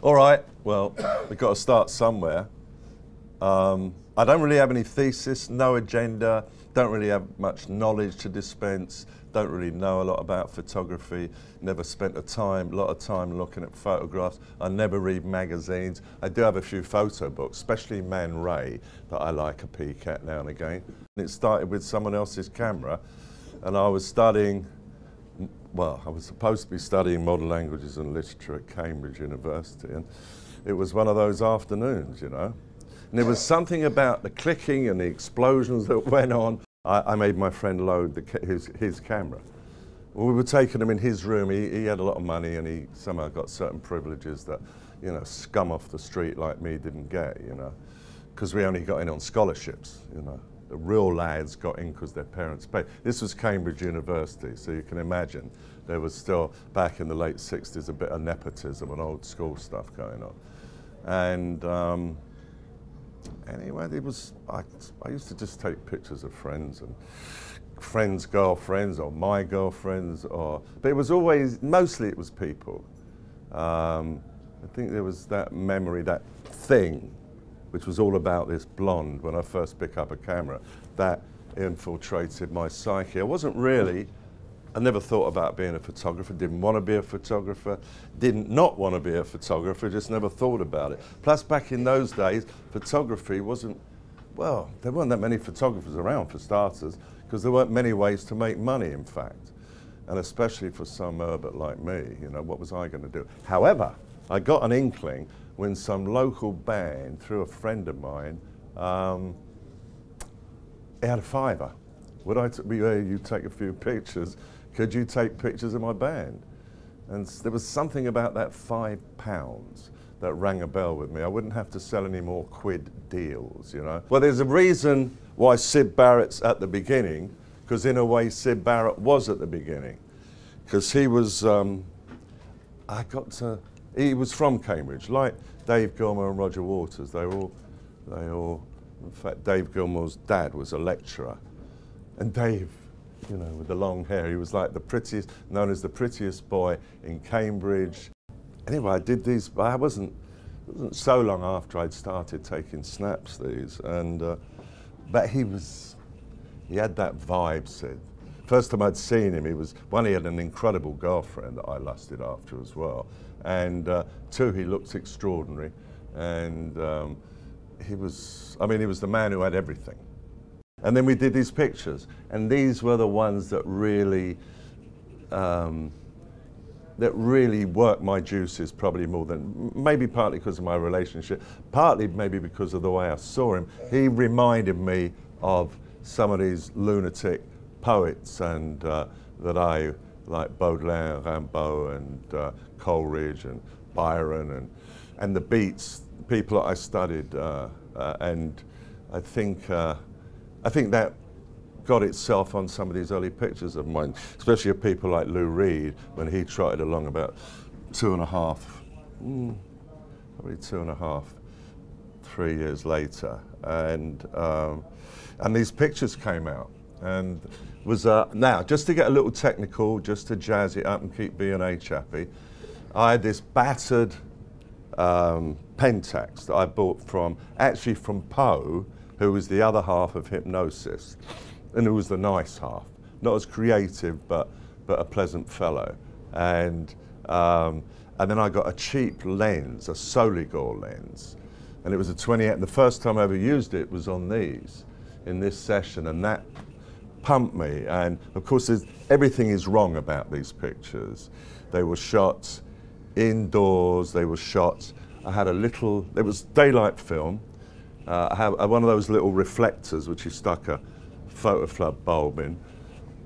All right, well, we've got to start somewhere. I don't really have any thesis, no agenda, don't really have much knowledge to dispense, don't really know a lot about photography, never spent a lot of time looking at photographs. I never read magazines. I do have a few photo books, especially Man Ray, that I like a peek at now and again. And it started with someone else's camera, and I was studying, well, I was supposed to be studying modern languages and literature at Cambridge University, and it was one of those afternoons, you know. And there was something about the clicking and the explosions that went on. I made my friend load his camera. Well, we were taking him in his room. He had a lot of money, and he somehow got certain privileges that, you know, scum off the street like me didn't get, you know, because we only got in on scholarships, you know. The real lads got in because their parents paid. This was Cambridge University, so you can imagine there was still, back in the late 60s, a bit of nepotism and old school stuff going on. And anyway, I used to just take pictures of friends and friends' girlfriends or my girlfriends, but it was always, mostly it was people. I think there was that memory, that thing, which was all about this blonde when I first picked up a camera, that infiltrated my psyche. I never thought about being a photographer, didn't want to be a photographer, didn't not want to be a photographer, just never thought about it. Plus, back in those days, photography wasn't, well, there weren't that many photographers around for starters, because there weren't many ways to make money, in fact. And especially for some urban like me, you know, what was I going to do? However, I got an inkling when some local band, through a friend of mine, he had a fiver. Would I be there, you take a few pictures? Could you take pictures of my band? And there was something about that £5 that rang a bell with me. I wouldn't have to sell any more quid deals, you know. Well, there's a reason why Syd Barrett's at the beginning, because in a way Syd Barrett was at the beginning. Because he was, he was from Cambridge, like Dave Gilmour and Roger Waters. They all, in fact, Dave Gilmour's dad was a lecturer. And Dave, you know, with the long hair, he was like the prettiest, known as the prettiest boy in Cambridge. Anyway, I did these, it wasn't so long after I'd started taking snaps, these, and, but he had that vibe, Sid. First time I'd seen him, he had an incredible girlfriend that I lusted after as well, and two, he looked extraordinary, and he was the man who had everything. And then we did these pictures, and these were the ones that really worked my juices, probably more than, maybe partly because of my relationship, partly maybe because of the way I saw him. He reminded me of some of these lunatic poets and that I, like Baudelaire, Rimbaud, and Coleridge, and Byron, and the Beats, people that I studied, and I think that got itself on some of these early pictures of mine, especially of people like Lou Reed, when he trotted along about 2.5, probably 2.5, 3 years later. And these pictures came out. And was now, just to get a little technical, just to jazz it up and keep B&H happy, I had this battered Pentax that I bought actually from Poe, who was the other half of Hypnosis, and who was the nice half. Not as creative, but a pleasant fellow. And then I got a cheap lens, a Soligor lens, and it was a 28, and the first time I ever used it was on these, in this session, and that pumped me. And of course, everything is wrong about these pictures. They were shot indoors, they were shot, it was daylight film. I have one of those little reflectors which you stuck a photo flood bulb in.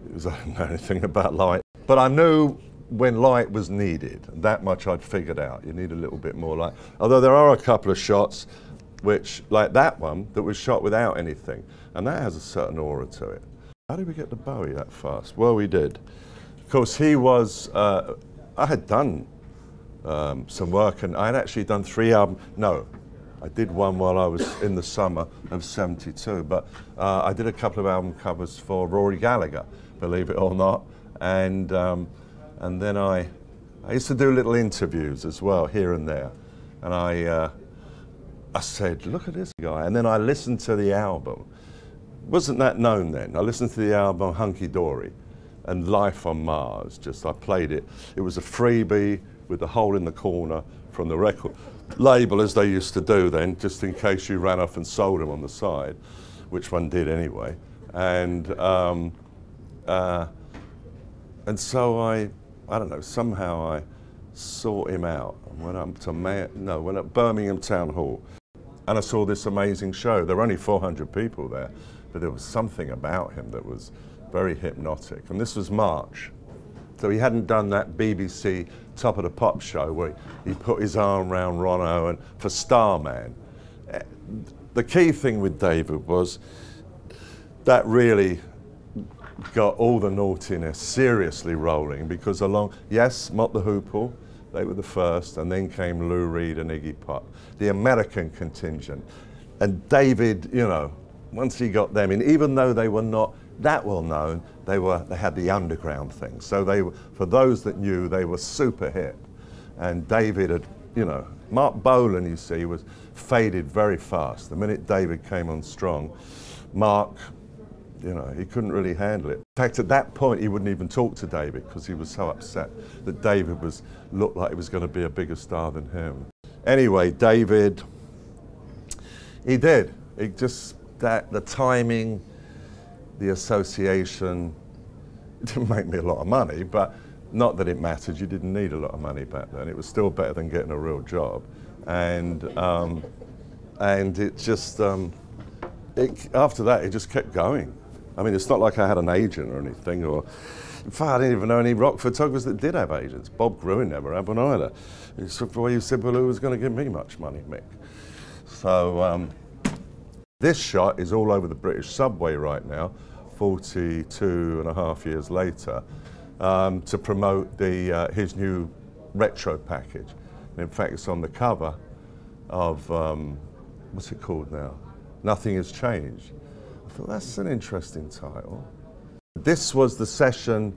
I didn't know anything about light. But I knew when light was needed, and that much I'd figured out. You need a little bit more light. Although there are a couple of shots which, like that one, that was shot without anything. And that has a certain aura to it. How did we get to Bowie that fast? Well, we did. Of course, he was, I had done some work, and I had actually done 3 albums. No, I did one while I was in the summer of '72, but I did a couple of album covers for Rory Gallagher, believe it or not, and then I used to do little interviews as well, here and there, And I said, look at this guy. And then I listened to the album. Wasn't that known then? I listened to the album Hunky Dory and Life on Mars. I played it. It was a freebie with the hole in the corner from the record label, as they used to do then, just in case you ran off and sold them on the side, which one did anyway. And so I don't know, somehow I sought him out and went up to went up Birmingham Town Hall, and I saw this amazing show. There were only 400 people there, but there was something about him that was very hypnotic. And this was March, so he hadn't done that BBC Top of the Pop show where he put his arm around Ronno and for Starman. The key thing with David was that really got all the naughtiness seriously rolling, because yes, Mott the Hoople, they were the first, and then came Lou Reed and Iggy Pop, the American contingent. And David, you know, once he got them in, even though they were not that well known, they had the underground thing. So they were, for those that knew, they were super hip. And David had, you know, Mark Bolan, you see, was faded very fast. The minute David came on strong, Mark, you know, he couldn't really handle it. In fact, at that point, he wouldn't even talk to David because he was so upset that David looked like he was going to be a bigger star than him. Anyway, David, he did. The timing, the association, it didn't make me a lot of money, but not that it mattered. You didn't need a lot of money back then. It was still better than getting a real job. And it just, after that, it just kept going. I mean, it's not like I had an agent or anything, or in fact, I didn't even know any rock photographers that did have agents. Bob Gruen never had one either. He said, well, who was going to give me much money, Mick? So this shot is all over the British subway right now, 42 and a half years later, to promote his new retro package. And in fact, it's on the cover of, what's it called now? Nothing Has Changed. I thought, that's an interesting title. This was the session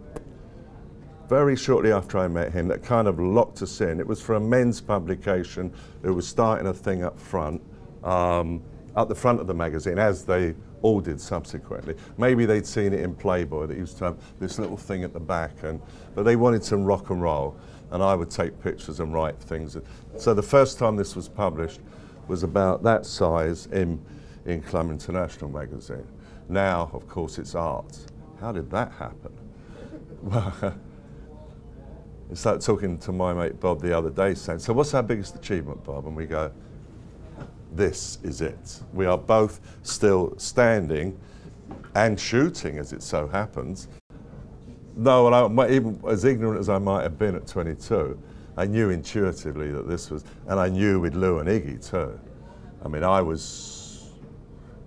very shortly after I met him that kind of locked us in. It was for a men's publication who was starting a thing up front, at the front of the magazine, as they all did subsequently. Maybe they'd seen it in Playboy, that used to have this little thing at the back, but they wanted some rock and roll, and I would take pictures and write things. So the first time this was published was about that size in Club International magazine. Now, of course, it's art. How did that happen? Well, it's like talking to my mate Bob the other day, saying, so what's our biggest achievement, Bob? And we go, this is it. We are both still standing and shooting, as it so happens. No, and even as ignorant as I might have been at 22, I knew intuitively that this was, and I knew with Lou and Iggy too. I mean, I was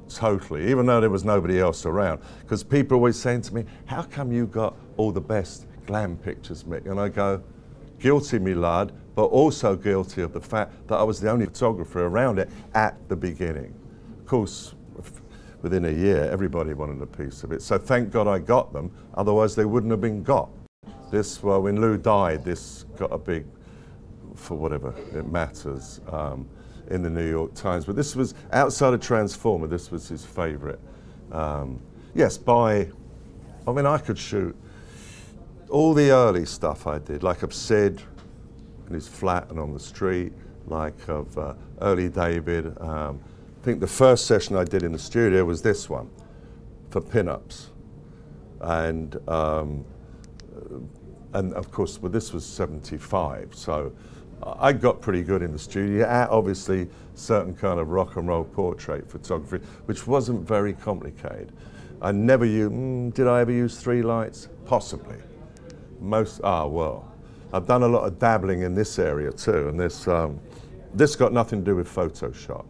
totally, even though there was nobody else around, because people are always saying to me, how come you got all the best glam pictures, Mick? And I go, guilty me lad, but also guilty of the fact that I was the only photographer around it at the beginning. Of course, within a year, everybody wanted a piece of it. So thank God I got them, otherwise they wouldn't have been got. Well, when Lou died, this got a big, for whatever it matters, in the New York Times. But this was, outside of Transformer, this was his favorite. Yes, I mean, I could shoot all the early stuff I did, like of Sid in his flat and on the street, like of early David. I think the first session I did in the studio was this one, for pin-ups. And of course, well, this was 75, so I got pretty good in the studio at obviously certain kind of rock and roll portrait photography, which wasn't very complicated. I never used, did I ever use 3 lights? Possibly. Well, I've done a lot of dabbling in this area too, and this got nothing to do with Photoshop.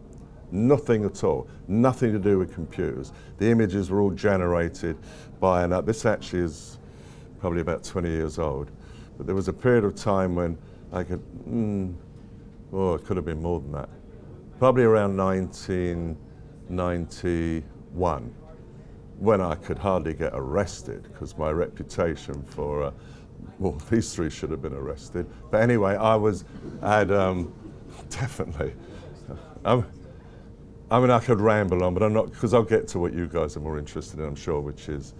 Nothing at all. Nothing to do with computers. The images were all generated by this actually is probably about 20 years old. But there was a period of time when I could, it could have been more than that. Probably around 1991, when I could hardly get arrested because my reputation for, well, these 3 should have been arrested. But anyway, I had Definitely. I mean, I could ramble on, but I'm not, because I'll get to what you guys are more interested in, I'm sure, which is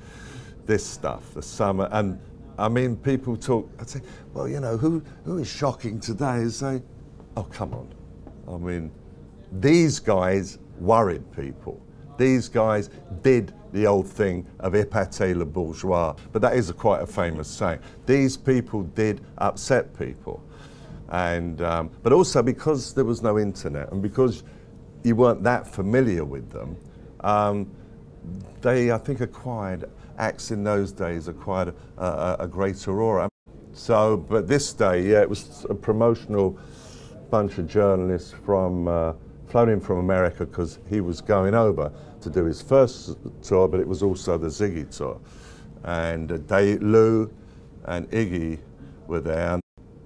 this stuff, the summer. And I mean, people talk, I'd say, well, you know, who is shocking today is say, oh, come on. I mean, these guys worried people. These guys did the old thing of épate le bourgeois, but that is quite a famous saying. These people did upset people. And, but also because there was no internet and because you weren't that familiar with them, they, I think, acts in those days acquired a greater aura. So, but this day, yeah, it was a promotional bunch of journalists from, flown in from America because he was going over to do his first tour, but it was also the Ziggy tour. And Lou and Iggy were there.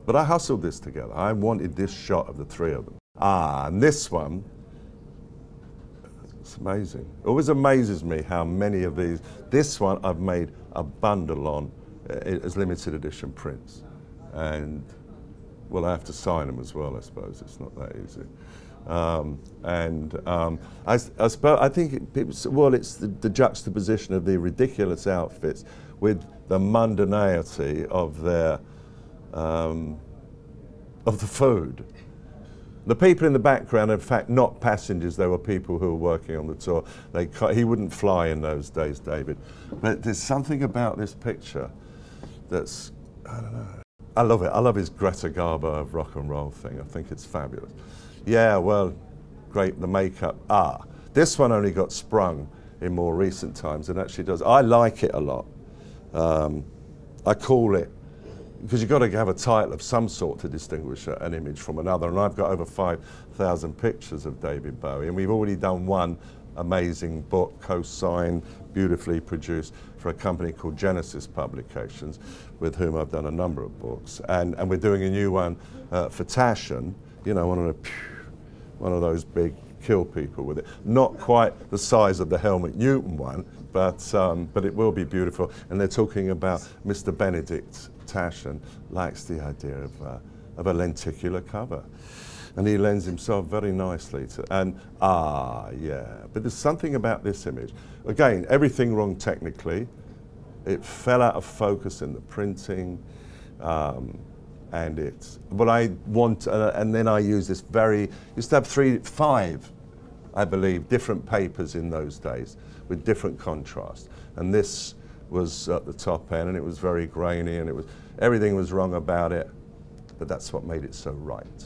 But I hustled this together. I wanted this shot of the three of them. And this one, it's amazing. It always amazes me how many of these, this one I've made a bundle on as limited edition prints. And, well, I have to sign them as well, I suppose. It's not that easy. I think it's the juxtaposition of the ridiculous outfits with the mundanity of their, of the food. The people in the background, in fact, not passengers, they were people who were working on the tour. He wouldn't fly in those days, David. But there's something about this picture that's, I don't know. I love it. I love his Greta Garbo of rock and roll thing. I think it's fabulous. Yeah, well, great, the makeup. This one only got sprung in more recent times and actually does. I like it a lot. I call it, because you've got to have a title of some sort to distinguish an image from another, and I've got over 5,000 pictures of David Bowie, and we've already done one amazing book, co-signed, beautifully produced, for a company called Genesis Publications, with whom I've done a number of books, and we're doing a new one for Taschen, you know, one of those big kill people with it. Not quite the size of the Helmut Newton one, but it will be beautiful, and they're talking about Mr. Benedict Taschen likes the idea of a lenticular cover, and he lends himself very nicely to, and yeah, but there's something about this image. Again, everything wrong technically. It fell out of focus in the printing, and it's, but I want, and then I use this used to have 5, I believe, different papers in those days with different contrast, and this was at the top end, and it was very grainy, and everything was wrong about it, but that's what made it so right.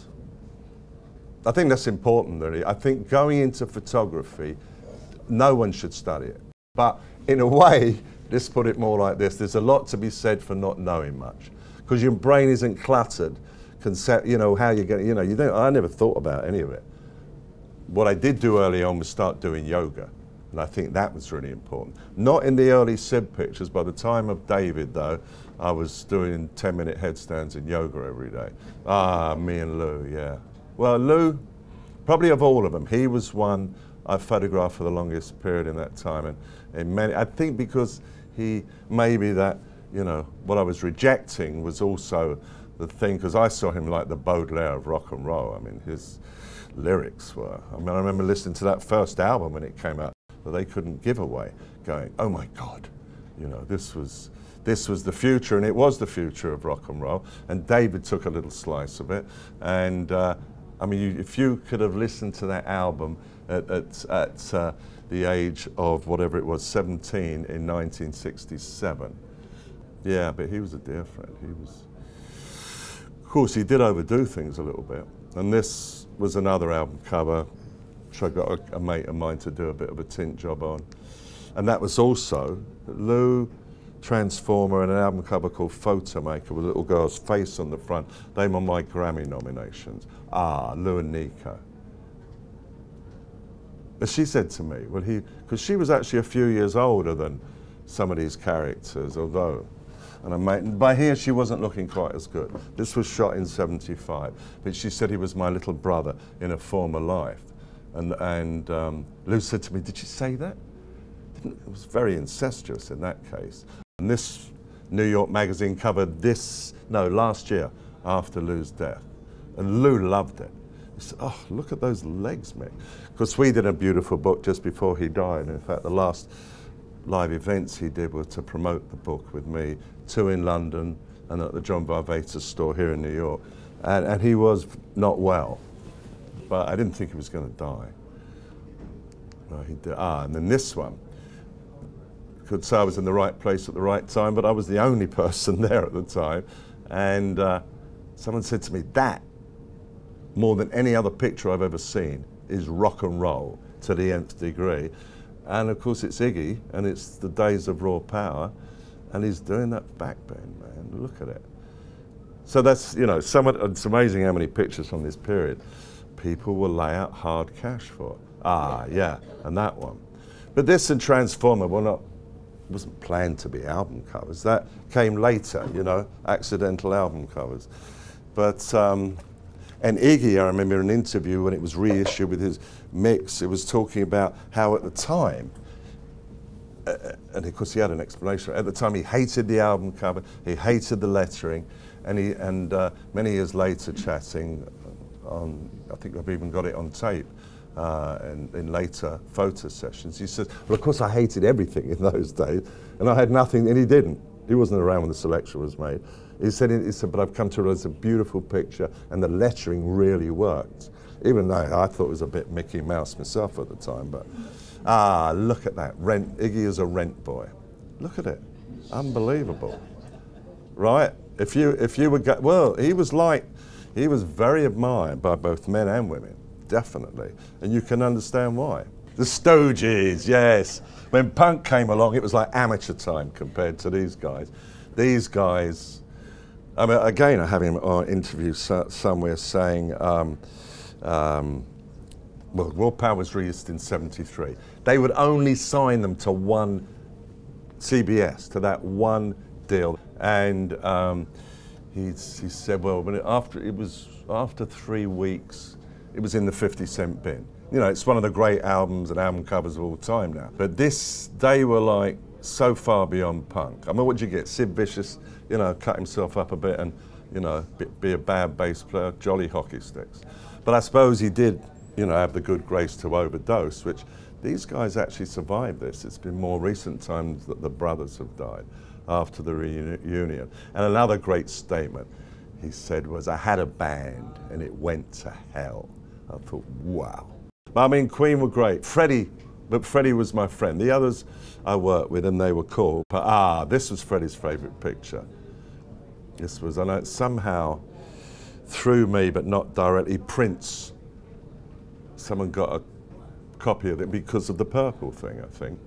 I think that's important, really. I think going into photography, no one should study it. But in a way, let's put it more like this, there's a lot to be said for not knowing much, because your brain isn't cluttered, you know, how you're going, you know, I never thought about any of it. What I did do early on was start doing yoga. And I think that was really important. Not in the early Sib pictures. By the time of David, though, I was doing 10-minute headstands in yoga every day. Me and Lou, yeah. Well, Lou, probably of all of them, he was one I photographed for the longest period in that time. And in many, I think because maybe that, you know, what I was rejecting was also the thing, because I saw him like the Baudelaire of rock and roll. I mean, his lyrics were, I mean, I remember listening to that first album when it came out, that they couldn't give away, going, oh my God, you know, this was the future, and it was the future of rock and roll, and David took a little slice of it, and I mean, if you could have listened to that album at the age of whatever it was, 17 in 1967, yeah, but he was a dear friend. He was, of course, he did overdo things a little bit, and this was another album cover, which I got a mate of mine to do a bit of a tint job on. And that was also Lou, Transformer, and an album cover called Photo Maker with a little girl's face on the front. They were my Grammy nominations. Lou and Nico. But she said to me, well, because she was actually a few years older than some of these characters, although, and by here she wasn't looking quite as good. This was shot in '75, but she said he was my little brother in a former life. And Lou said to me, did she say that? It was very incestuous in that case. And this New York magazine covered last year after Lou's death. And Lou loved it. said, oh, look at those legs, Mick. Because we did a beautiful book just before he died. In fact, the last live events he did were to promote the book with me, 2 in London and at the John Varvatos store here in New York. And he was not well, but I didn't think he was going to die. Well, he did. And then this one. Could say I was in the right place at the right time, but I was the only person there at the time. And someone said to me, that, more than any other picture I've ever seen, is rock and roll to the nth degree. And of course it's Iggy, and it's the days of raw power, and he's doing that backbend, man. Look at it. So that's, you know, it's amazing how many pictures from this period people will lay out hard cash for. Yeah, and that one. But this and Transformer wasn't planned to be album covers. That came later, you know, accidental album covers. But, and Iggy, I remember an interview when it was reissued with his mix, it was talking about how at the time, and of course he had an explanation, at the time he hated the album cover, he hated the lettering, and many years later chatting on, I think I've even got it on tape, and in later photo sessions, he said, well, of course I hated everything in those days, and I had nothing, and he didn't. He wasn't around when the selection was made. He said, but I've come to realize it's a beautiful picture, and the lettering really worked. Even though I thought it was a bit Mickey Mouse myself at the time, but look at that. Iggy is a rent boy. Look at it. Unbelievable. Right? If you were, well, he was very admired by both men and women. Definitely, and you can understand why. The Stooges, yes. When punk came along, it was like amateur time compared to these guys. These guys, I mean, again, I have him on interview somewhere saying, well, Raw Power was released in '73. They would only sign them to one CBS, to that one deal, and he said, well, after 3 weeks. It was in the 50-cent bin. You know, it's one of the great albums and album covers of all time now. But they were like so far beyond punk. I mean, what'd you get? Sid Vicious, you know, cut himself up a bit and, you know, be a bad bass player, jolly hockey sticks. But I suppose he did, you know, have the good grace to overdose, which these guys actually survived this. It's been more recent times that the brothers have died after the reunion. And another great statement he said was, I had a band and it went to hell. I thought, wow. I mean, Queen were great. Freddie was my friend. The others I worked with and they were cool. But this was Freddie's favourite picture. This was, I know, somehow through me, but not directly, Prince. Someone got a copy of it because of the purple thing, I think.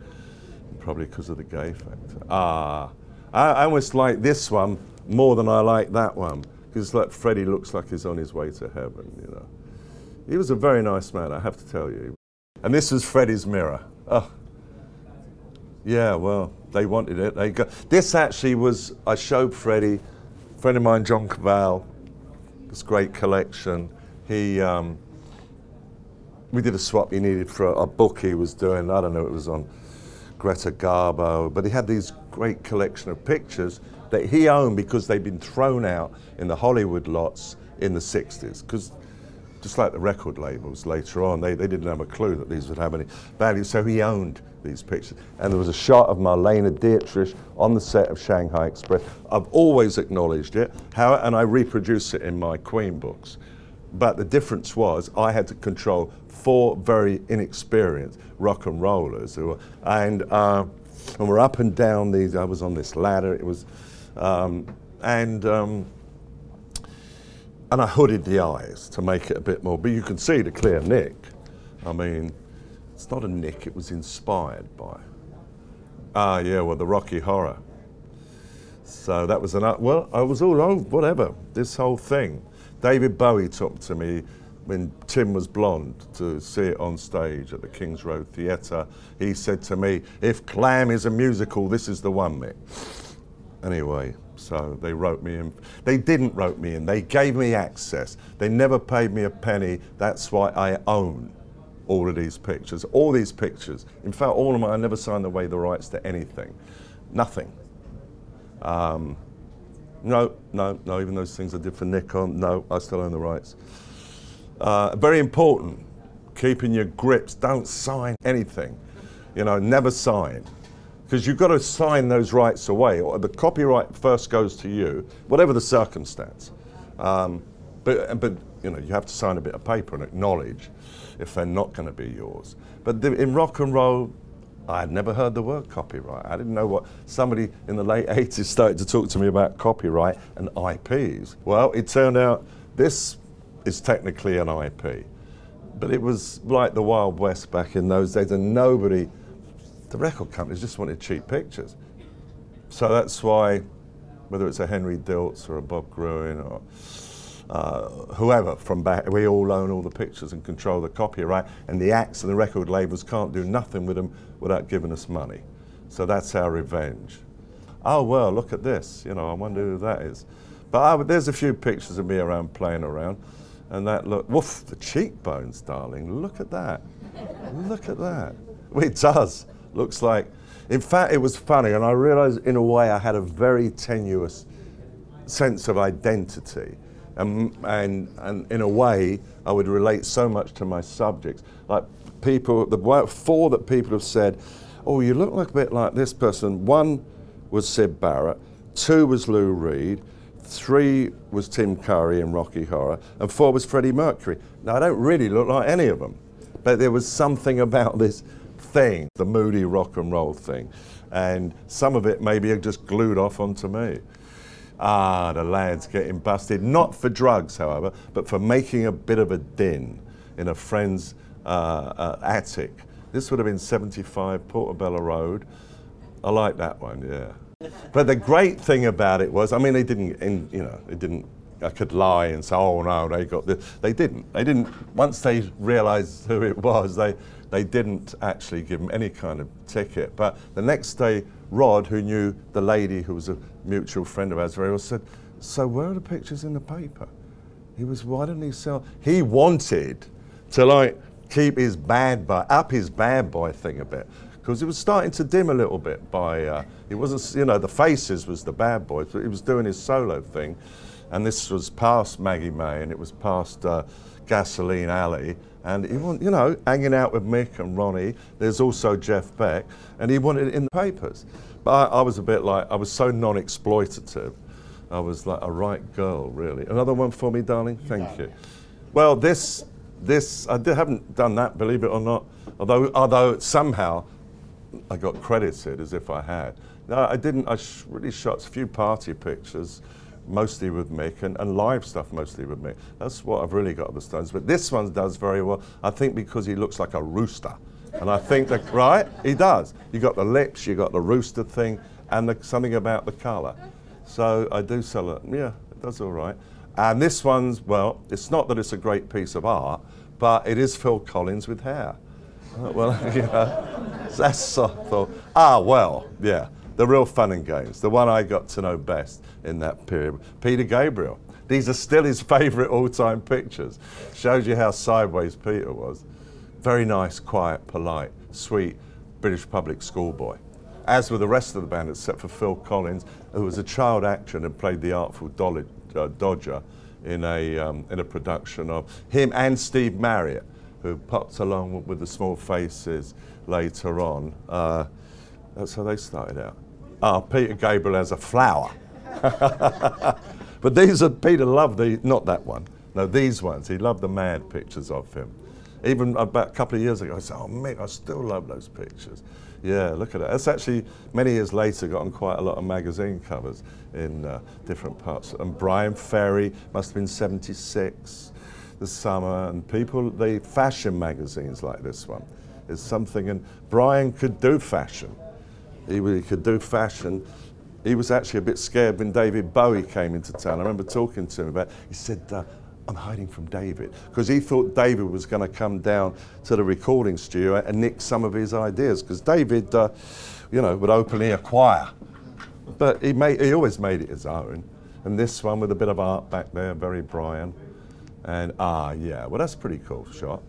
Probably because of the gay factor. I almost like this one more than I like that one. Because like Freddie looks like he's on his way to heaven, you know. He was a very nice man, I have to tell you. And this was Freddie's mirror. Oh, yeah, well, they wanted it. This actually was, I showed Freddie, a friend of mine, John Cavell, this great collection. We did a swap he needed for a book he was doing. I don't know, it was on Greta Garbo, but he had these great collection of pictures that he owned because they'd been thrown out in the Hollywood lots in the 60s. Because just like the record labels later on, they didn't have a clue that these would have any value, so he owned these pictures. And there was a shot of Marlene Dietrich on the set of Shanghai Express. I've always acknowledged it, and I reproduce it in my Queen books. But the difference was I had to control 4 very inexperienced rock and rollers, and we're up and down these. I was on this ladder. It was, and I hooded the eyes to make it a bit more. But you can see the clear nick. I mean, it's not a nick. It was inspired by. Yeah, well, the Rocky Horror. So that was well, I was all over whatever this whole thing. David Bowie took to me when Tim was blonde to see it on stage at the King's Road Theatre. He said to me, if Clam is a musical, this is the one, Mick. Anyway, so they wrote me in. They didn't wrote me in, they gave me access. They never paid me a penny. That's why I own all of these pictures. All these pictures. In fact, all of them, I never signed away the rights to anything. Nothing. No, even those things I did for Nikon, no, I still own the rights. Very important, keeping your grips, don't sign anything. You know, never sign. Because you've got to sign those rights away, or the copyright first goes to you, whatever the circumstance. But you know, you have to sign a bit of paper and acknowledge if they're not going to be yours. But in rock and roll, I had never heard the word copyright. I didn't know what, somebody in the late 80s started to talk to me about copyright and IPs. Well, it turned out this is technically an IP, but it was like the Wild West back in those days, and nobody, the record companies just wanted cheap pictures. So that's why, whether it's a Henry Diltz or a Bob Gruen or whoever from back, we all own all the pictures and control the copyright, and the acts and the record labels can't do nothing with them without giving us money. So that's our revenge. Oh well, look at this, you know, I wonder who that is. But there's a few pictures of me around playing around, and that look, woof, the cheekbones, darling, look at that. Look at that. Well, it does. Looks like, in fact, it was funny, and I realized in a way I had a very tenuous sense of identity. And in a way, I would relate so much to my subjects. Like people, four that people have said, oh, you look like a bit like this person. One was Syd Barrett, two was Lou Reed, three was Tim Curry in Rocky Horror, and four was Freddie Mercury. Now, I don't really look like any of them, but there was something about this thing, the moody rock and roll thing, and some of it maybe just glued off onto me. Ah, the lad's getting busted, not for drugs, however, but for making a bit of a din in a friend's attic. This would have been 75 Portobello Road. I like that one, yeah. But the great thing about it was, I mean, they didn't, you know, they didn't, I could lie and say, oh no, they got this. They didn't. They didn't, once they realized who it was, they didn't actually give him any kind of ticket. But the next day, Rod, who knew the lady who was a mutual friend of ours very well, said, so where are the pictures in the paper? He was, why didn't he sell? He wanted to like keep his bad boy, up his bad boy thing a bit, because it was starting to dim a little bit by, it wasn't, you know, the Faces was the bad boys, but he was doing his solo thing. And this was past Maggie May, and it was past Gasoline Alley, and he wanted, you know, hanging out with Mick and Ronnie. There's also Jeff Beck, and he wanted it in the papers. But I was a bit like, I was so non-exploitative. I was like a right girl, really. Another one for me, darling? Thank you. Well, this, haven't done that, believe it or not, although somehow I got credited as if I had. No, I didn't. I really shot a few party pictures, mostly with Mick, and live stuff mostly with Mick. That's what I've really got of the Stones. But this one does very well, I think, because he looks like a rooster. And I think that, right, he does. You got the lips, you got the rooster thing, and something about the colour. So I do sell it, yeah, it does all right. And this one's, well, it's not that it's a great piece of art, but it is Phil Collins with hair. Well, you know, that's sort of, well, yeah. The real fun and games, the one I got to know best in that period. Peter Gabriel. These are still his favourite all-time pictures. Shows you how sideways Peter was. Very nice, quiet, polite, sweet British public schoolboy. As were the rest of the band, except for Phil Collins, who was a child actor and had played the Artful Dodger in a production of him and Steve Marriott, who popped along with the Small Faces later on. That's how they started out. Peter Gabriel as a flower. But these are, Peter loved not that one, no, these ones. He loved the mad pictures of him. Even about a couple of years ago, I said, oh Mick, I still love those pictures. Yeah, look at that. That's actually, many years later, got on quite a lot of magazine covers in different parts. And Brian Ferry must have been 76, the summer, and people, the fashion magazines like this one is something, and Brian could do fashion. He could do fashion. He was actually a bit scared when David Bowie came into town. I remember talking to him about it. He said, I'm hiding from David, because he thought David was going to come down to the recording studio and nick some of his ideas, because David, you know, would openly acquire. But he always made it his own. And this one with a bit of art back there, very Brian. And, yeah, well, that's a pretty cool shot.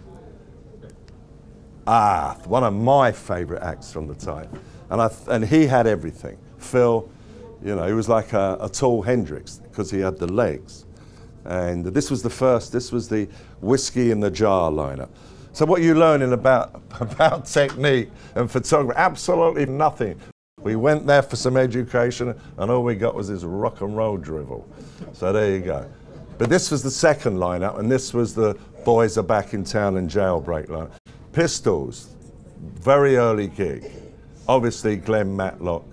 One of my favourite acts from the time. And he had everything. Phil, you know, he was like a tall Hendrix because he had the legs. And this was the first, this was the whiskey in the jar lineup. So what are you learning about technique and photography? Absolutely nothing. We went there for some education and all we got was this rock and roll drivel. So there you go. But this was the second lineup, and this was the Boys Are Back in Town and Jailbreak lineup. Pistols, very early gig. Obviously Glenn Matlock,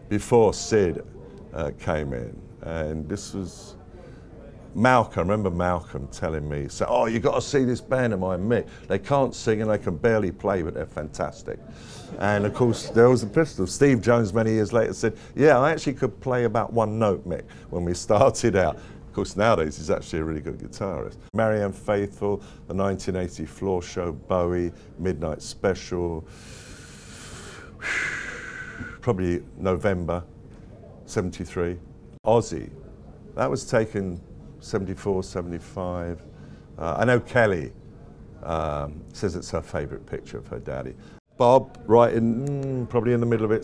before Sid came in. And this was Malcolm. I remember Malcolm telling me, so, oh, you got to see this band of mine, Mick. They can't sing and they can barely play, but they're fantastic. And of course, there was the Pistols. Steve Jones, many years later, said, yeah, I actually could play about one note, Mick, when we started out. Of course, nowadays, he's actually a really good guitarist. Marianne Faithfull, the 1980 Floor Show, Bowie, Midnight Special, probably November, 73. Ozzy, that was taken 74, 75. I know Kelly says it's her favourite picture of her daddy. Bob, right in, probably in the middle of it,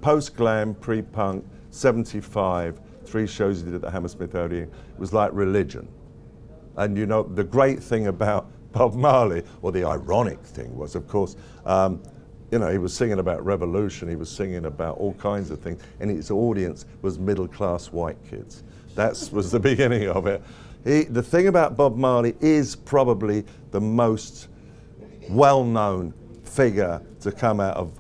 post-glam, pre-punk, 75, 3 shows he did at the Hammersmith Odeon. It was like religion. And you know, the great thing about Bob Marley, or the ironic thing was, of course, you know, he was singing about revolution, he was singing about all kinds of things, and his audience was middle-class white kids. That was the beginning of it. The thing about Bob Marley is probably the most well-known figure to come out of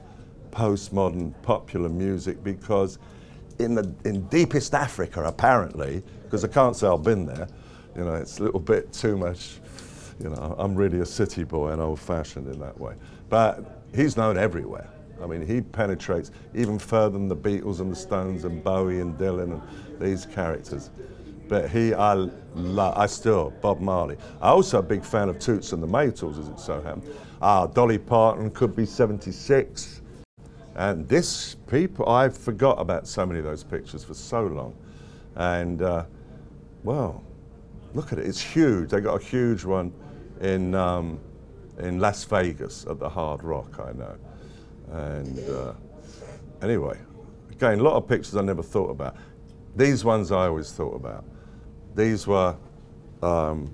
postmodern popular music, because in deepest Africa, apparently, because I can't say I've been there, you know, it's a little bit too much, you know, I'm really a city boy and old-fashioned in that way. But he's known everywhere. I mean, he penetrates even further than the Beatles and the Stones and Bowie and Dylan and these characters. But I still, Bob Marley. I'm also a big fan of Toots and the Maytals, as it so happened. Dolly Parton could be 76. And I forgot about so many of those pictures for so long. And, well, look at it, it's huge. They got a huge one in Las Vegas at the Hard Rock, I know. And anyway, again, a lot of pictures I never thought about. These ones I always thought about. These were, oh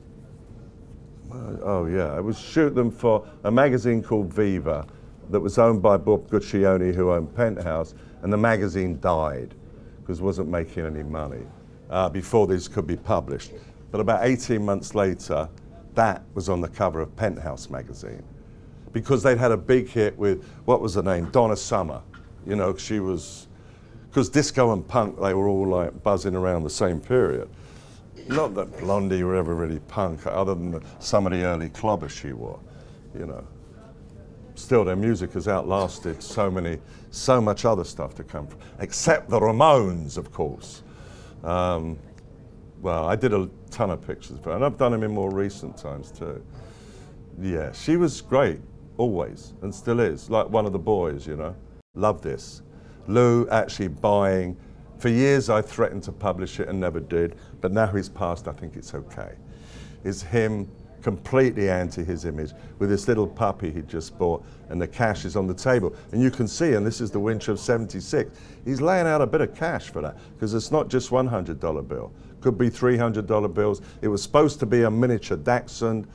yeah, I was shooting them for a magazine called Viva that was owned by Bob Guccione, who owned Penthouse, and the magazine died because it wasn't making any money before these could be published. But about 18 months later, that was on the cover of Penthouse magazine, because they'd had a big hit with, what was her name, Donna Summer. You know, she was, because disco and punk, they were all like buzzing around the same period. Not that Blondie were ever really punk, other than some of the early clobbers she wore, you know. Still, their music has outlasted so much other stuff to come from, except the Ramones, of course. Well, I did a ton of pictures, and I've done them in more recent times too. Yeah, she was great, always, and still is, like one of the boys, you know. Love this. Lou actually buying, for years I threatened to publish it and never did, but now he's passed, I think it's okay. It's him completely anti his image with this little puppy he just bought, and the cash is on the table. And you can see, and this is the winter of '76, he's laying out a bit of cash for that, because it's not just $100 bill. Could be $300 bills. It was supposed to be a miniature Dachshund,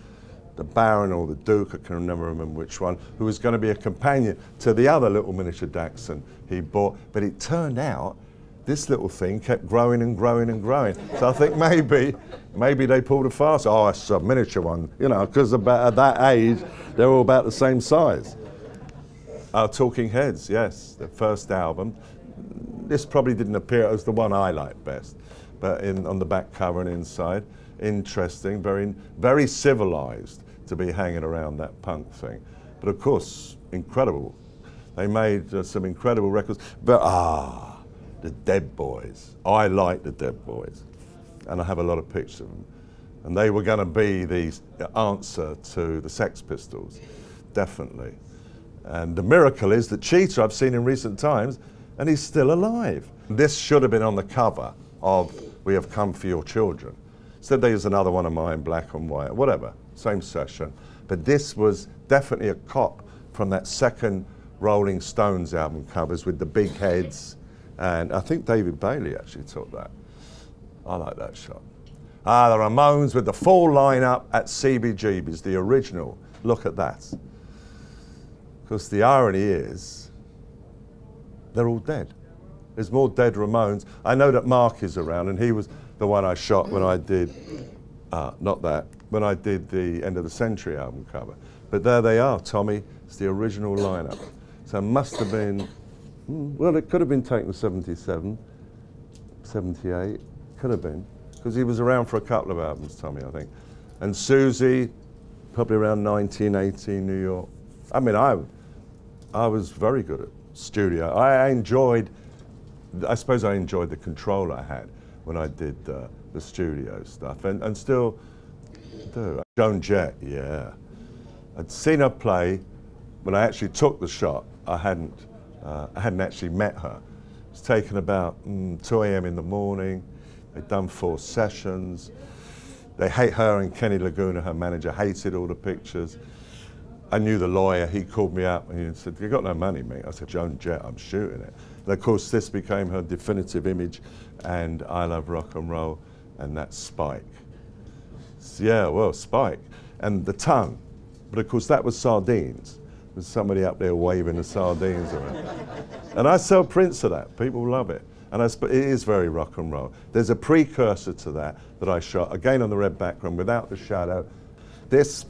the Baron or the Duke, I can never remember which one, who was going to be a companion to the other little miniature Dachshund he bought. But it turned out this little thing kept growing and growing and growing. So I think maybe they pulled a fast. Oh, it's a miniature one, you know, because about at that age, they're all about the same size. Talking Heads, yes, the first album. This probably didn't appear as the one I like best, but on the back cover and inside, interesting, very, very civilized to be hanging around that punk thing. But of course, incredible. They made some incredible records, but the Dead Boys. I like the Dead Boys, and I have a lot of pictures of them. And they were going to be the answer to the Sex Pistols, definitely. And the miracle is that Cheetah I've seen in recent times, and he's still alive. This should have been on the cover of We Have Come For Your Children. Instead they used another one of mine, black and white, whatever, same session. But this was definitely a cop from that second Rolling Stones album covers with the big heads. And I think David Bailey actually took that. I like that shot. Ah, the Ramones with the full lineup at CBGB's, the original. Look at that. Because the irony is, they're all dead. There's more dead Ramones. I know that Mark is around, and he was the one I shot when I did, not that, when I did the End of the Century album cover. But there they are, Tommy. It's the original lineup. So it must have been, well, it could have been taken 77, 78, could have been. Because he was around for a couple of albums, Tommy, I think. And Susie, probably around 1980, New York. I mean, I was very good at studio. I enjoyed, I suppose I enjoyed the control I had when I did the studio stuff, and still do. Joan Jett, yeah. I'd seen her play. When I actually took the shot, I hadn't actually met her. It was taken about 2 a.m. in the morning. They'd done 4 sessions. They hate her, and Kenny Laguna, her manager, hated all the pictures. I knew the lawyer. He called me up and he said, "You got no money, mate?" I said, "Joan Jett, I'm shooting it." And of course, this became her definitive image, and I Love Rock and Roll, and that's Spike. So, yeah, well, Spike. And the tongue. But of course, that was sardines. There's somebody up there waving the sardines around. And I sell prints of that. People love it. And it is very rock and roll. There's a precursor to that I shot, again on the red background, without the shadow. The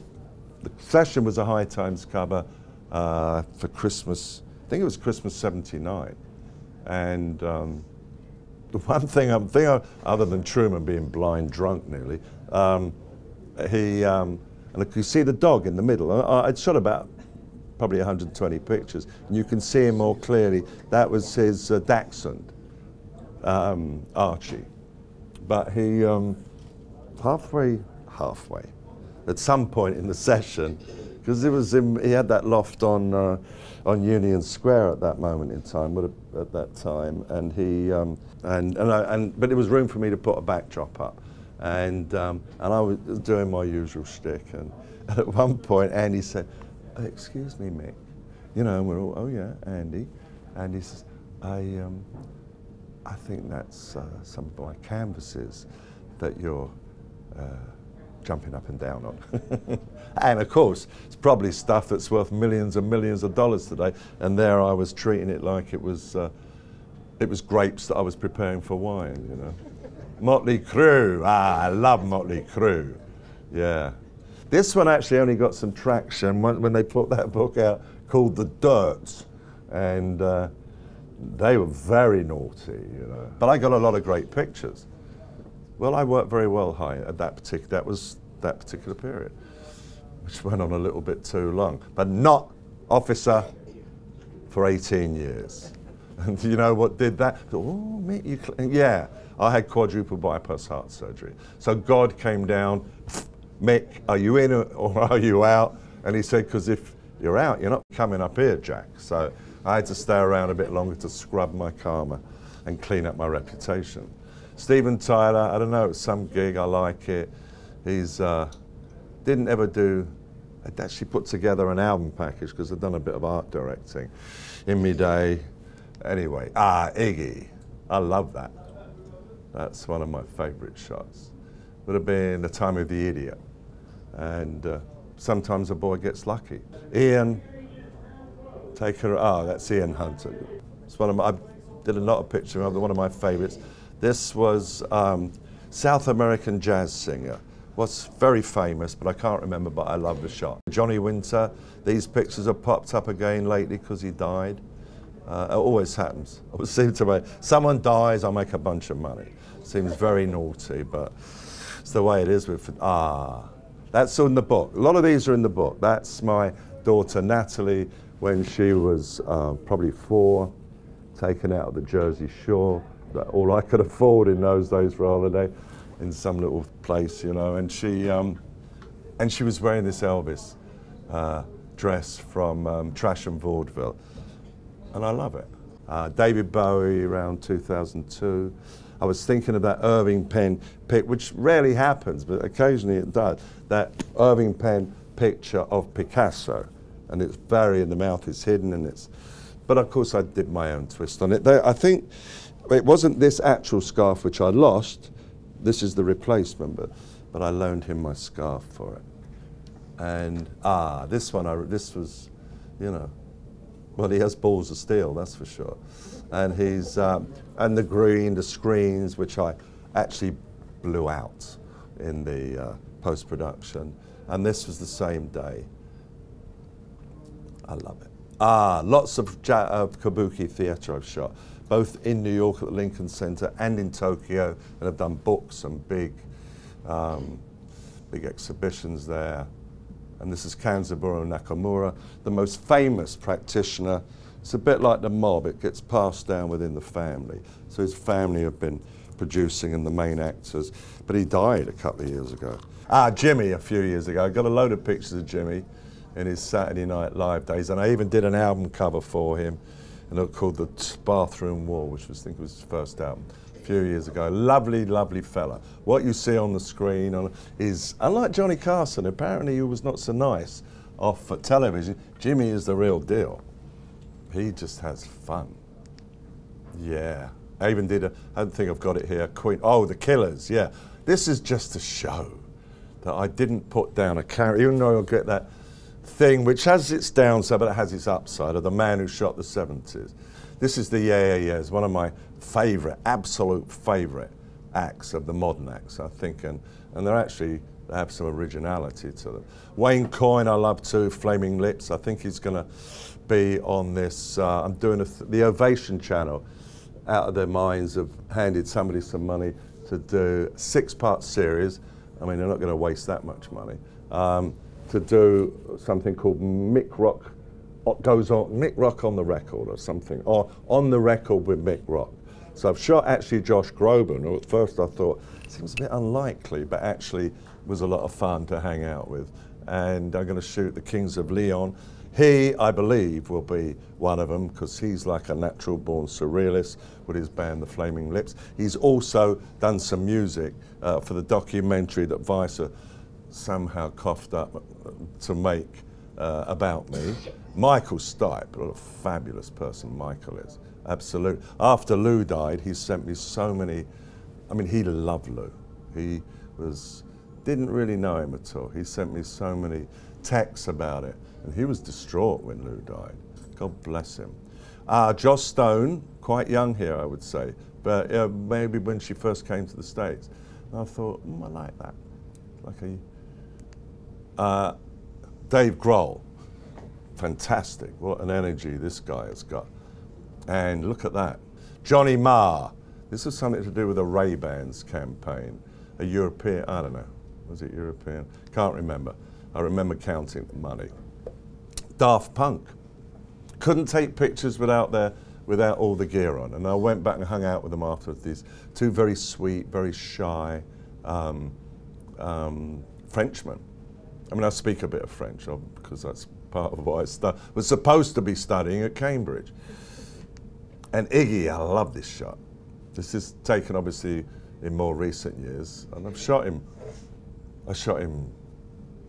session was a High Times cover for Christmas, I think it was Christmas '79. And the one thing other than Truman being blind drunk nearly, and you see the dog in the middle. I'd shot about probably 120 pictures, and you can see him more clearly. That was his dachshund. Archie, but he halfway, at some point in the session, because he had that loft on Union Square at that moment in time, at that time, and he but it was room for me to put a backdrop up, and I was doing my usual shtick, and at one point Andy said, "Excuse me, Mick," you know, and we're all, "Oh yeah, Andy," and he says, I think that's some of my canvases that you're jumping up and down on." And of course, it's probably stuff that's worth millions and millions of dollars today. And there I was treating it like it was grapes that I was preparing for wine, you know. Motley Crue, I love Motley Crue, yeah. This one actually only got some traction when they put that book out called The Dirt. And they were very naughty, you know. But I got a lot of great pictures. Well, I worked very well high at that particular period, which went on a little bit too long. But not Officer for 18 years. And you know what did that? Oh, mate, yeah, I had quadruple bypass heart surgery. So God came down, "Mick, are you in or are you out?" And he said, "Because if you're out, you're not coming up here, Jack." So I had to stay around a bit longer to scrub my karma and clean up my reputation. Steven Tyler, I don't know, it's some gig, I like it. He's didn't ever do, I'd actually put together an album package because I'd done a bit of art directing in my day. Anyway, Iggy, I love that. That's one of my favorite shots. Would have been The Time of the Idiot. And sometimes a boy gets lucky. Ian, take her, that's Ian Hunter. It's one of my, I did a lot of pictures of one of my favorites. This was South American jazz singer. Was very famous, but I can't remember, but I love the shot. Johnny Winter, these pictures have popped up again lately because he died. It always happens. It seems to me, someone dies, I make a bunch of money. Seems very naughty, but it's the way it is with, that's in the book. A lot of these are in the book. That's my daughter Natalie when she was probably 4, taken out of the Jersey Shore. All I could afford in those days for a holiday, in some little place, you know, and she was wearing this Elvis dress from Trash and Vaudeville, and I love it. David Bowie around 2002. I was thinking of that Irving Penn pic, which rarely happens, but occasionally it does. That Irving Penn picture of Picasso, and it's very, and the mouth is hidden, and it's. But of course, I did my own twist on it. I think it wasn't this actual scarf which I lost. This is the replacement, but I loaned him my scarf for it. And this one, this was, you know, well, he has balls of steel, that's for sure. And he's and the green, the screens, which I actually blew out in the post-production. And this was the same day. I love it. Lots of kabuki theatre I've shot, both in New York at the Lincoln Center and in Tokyo, and I've done books and big exhibitions there. And this is Kanzaburo Nakamura, the most famous practitioner. It's a bit like the mob, it gets passed down within the family. So his family have been producing and the main actors, but he died a couple of years ago. Jimmy a few years ago. I got a load of pictures of Jimmy in his Saturday Night Live days, and I even did an album cover for him, and it was called The Bathroom Wall, which was, I think, was his first album a few years ago. Lovely, lovely fella. What you see on the screen is, unlike Johnny Carson, apparently he was not so nice off television. Jimmy is the real deal. He just has fun. Yeah. I even did I don't think I've got it here, The Killers, yeah. This is just a show that I didn't put down a character, even though I'll get that thing which has its downside, but it has its upside, of the man who shot the 70s. This is the Yeah Yeah Yeahs, one of my favourite, absolute favourite acts of the modern acts, I think, and they have some originality to them. Wayne Coyne I love too, Flaming Lips. I think he's going to be on this, I'm doing the Ovation channel, out of their minds have handed somebody some money to do a 6-part series. I mean, they're not going to waste that much money. To do something called Mick Rock, Mick Rock on the Record or something, or On the Record with Mick Rock. So I've shot actually Josh Groban, who at first I thought, seems a bit unlikely, but actually was a lot of fun to hang out with. And I'm going to shoot the Kings of Leon. He, I believe, will be one of them, because he's like a natural-born surrealist with his band, The Flaming Lips. He's also done some music for the documentary that Vice somehow coughed up to make about me. Michael Stipe, what a fabulous person Michael is, absolutely. After Lou died, he sent me so many, I mean, he loved Lou. He didn't really know him at all. He sent me so many texts about it. And he was distraught when Lou died. God bless him. Joss Stone, quite young here, I would say, but maybe when she first came to the States. And I thought, I like that. Dave Grohl, fantastic. What an energy this guy has got. And look at that. Johnny Marr. This was something to do with a Ray-Bans campaign. A European, I don't know, was it European? Can't remember. I remember counting the money. Daft Punk. Couldn't take pictures without all the gear on. And I went back and hung out with them afterwards. These two very sweet, very shy Frenchmen. I mean, I speak a bit of French because that's part of what I was supposed to be studying at Cambridge. And Iggy, I love this shot. This is taken obviously in more recent years, and I shot him a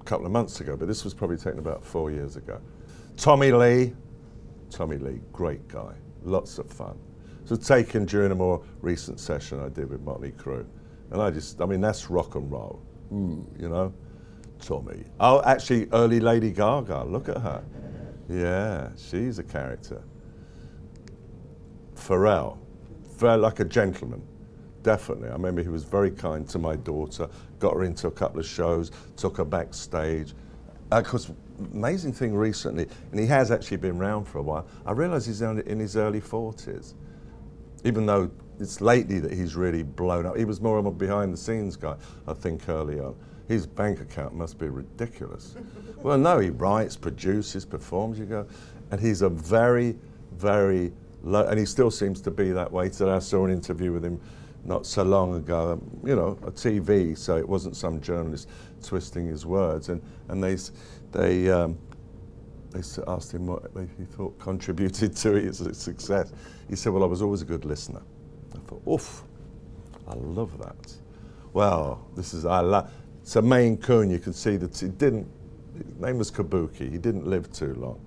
couple of months ago, but this was probably taken about 4 years ago. Tommy Lee, great guy, lots of fun. So taken during a more recent session I did with Motley Crue. And I mean, that's rock and roll, you know? Tommy. Oh, actually, early Lady Gaga, look at her. Yeah, she's a character. Pharrell, like a gentleman, definitely. I remember he was very kind to my daughter, got her into a couple of shows, took her backstage. Because amazing thing recently, and he has actually been around for a while, I realise he's in his early 40s. Even though it's lately that he's really blown up. He was more of a behind the scenes guy, I think, early on. His bank account must be ridiculous. Well, no, he writes, produces, performs, you go, and he's a very, very low, and he still seems to be that way. Today I saw an interview with him not so long ago, you know, a TV, so it wasn't some journalist twisting his words, and they asked him what he thought contributed to his success. He said, well, I was always a good listener. I thought, oof, I love that. Well, it's a Maine Coon. You can see that his name was Kabuki. He didn't live too long.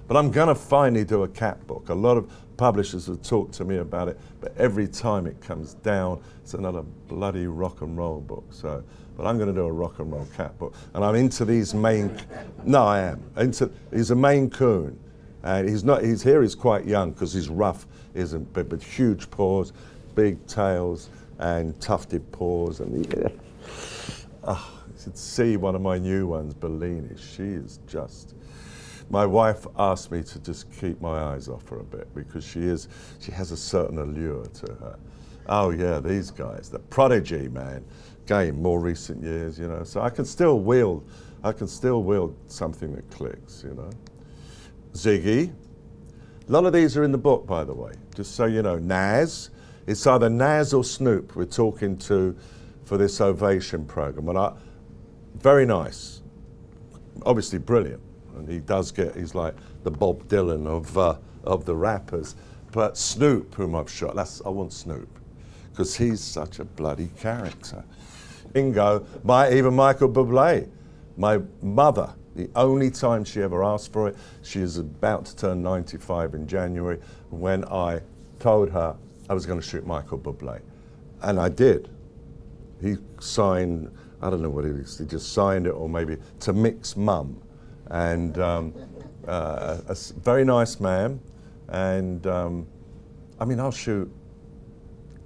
But I'm going to finally do a cat book. A lot of publishers have talked to me about it, but every time it comes down, it's another bloody rock and roll book. So, but I'm going to do a rock and roll cat book, and I'm into these Maine. No, I am into. He's a Maine Coon, and he's not. He's here. He's quite young because he's rough, isn't? But huge paws, big tails, and tufted paws, and you should see one of my new ones, Bellini. She is just. My wife asked me to just keep my eyes off her a bit because she has a certain allure to her. Oh yeah, these guys, the Prodigy, man. Again, more recent years, you know. So I can still wield something that clicks, you know. Ziggy. A lot of these are in the book, by the way, just so you know. Nas. It's either Nas or Snoop we're talking to for this Ovation program. And very nice. Obviously brilliant. And he's like the Bob Dylan of the rappers. But Snoop, whom I've shot, I want Snoop, because he's such a bloody character. Bingo, even Michael Bublé. My mother, the only time she ever asked for it, she is about to turn 95 in January, when I told her I was going to shoot Michael Bublé. And I did. He signed, I don't know what it is, he just signed it, or maybe to Mick's mum. And a very nice man, and I mean, I'll shoot.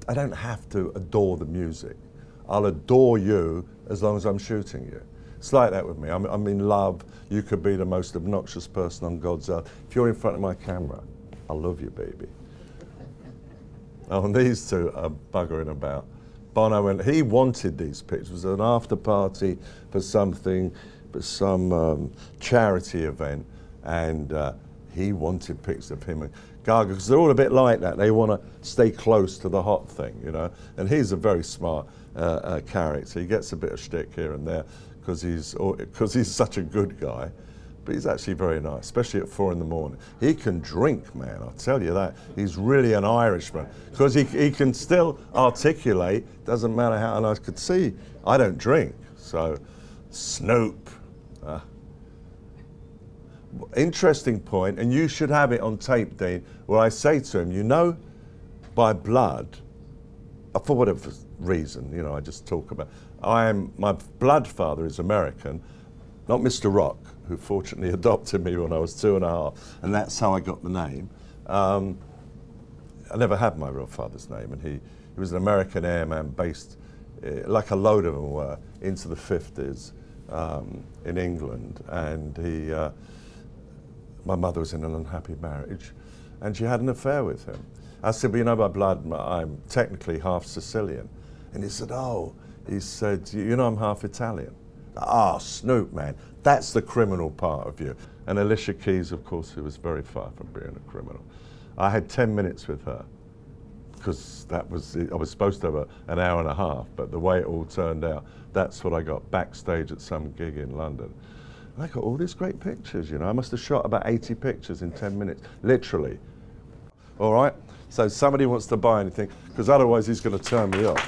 I don't have to adore the music. I'll adore you as long as I'm shooting you. It's like that with me. I'm in love. You could be the most obnoxious person on God's earth. If you're in front of my camera, I love you, baby. Oh, and these two are buggering about. Bono, he wanted these pictures. It was an after party for something. Some charity event, and he wanted pictures of him and Gaga, because they're all a bit like that. They want to stay close to the hot thing, you know. And he's a very smart character. He gets a bit of shtick here and there because he's such a good guy, but he's actually very nice, especially at 4 in the morning. He can drink, man, I'll tell you that. He's really an Irishman, because he can still articulate, doesn't matter how, and I could see, I don't drink, so Snoop. Interesting point, and you should have it on tape, Dean, where I say to him, you know, by blood, for whatever reason, you know, I just talk about, my blood father is American, not Mr. Rock, who fortunately adopted me when I was 2.5, and that's how I got the name. I never had my real father's name, and he was an American airman based, like a load of them were, into the 50s. In England, and my mother was in an unhappy marriage, and she had an affair with him. I said, well, you know, by blood, I'm technically half Sicilian. And he said, oh, he said, you know, I'm half Italian. Ah, Snoop, man, that's the criminal part of you. And Alicia Keys, of course, who was very far from being a criminal. I had 10 minutes with her, because I was supposed to have an hour and a half, but the way it all turned out, that's what I got backstage at some gig in London. And I got all these great pictures, you know. I must have shot about 80 pictures in 10 minutes, literally. All right, so somebody wants to buy anything, because otherwise he's going to turn me off.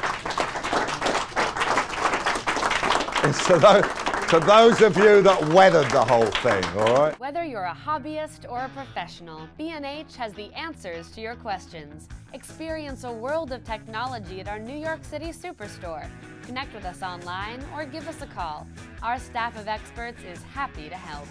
To those of you that weathered the whole thing, all right? Whether you're a hobbyist or a professional, B&H has the answers to your questions. Experience a world of technology at our New York City Superstore. Connect with us online or give us a call. Our staff of experts is happy to help.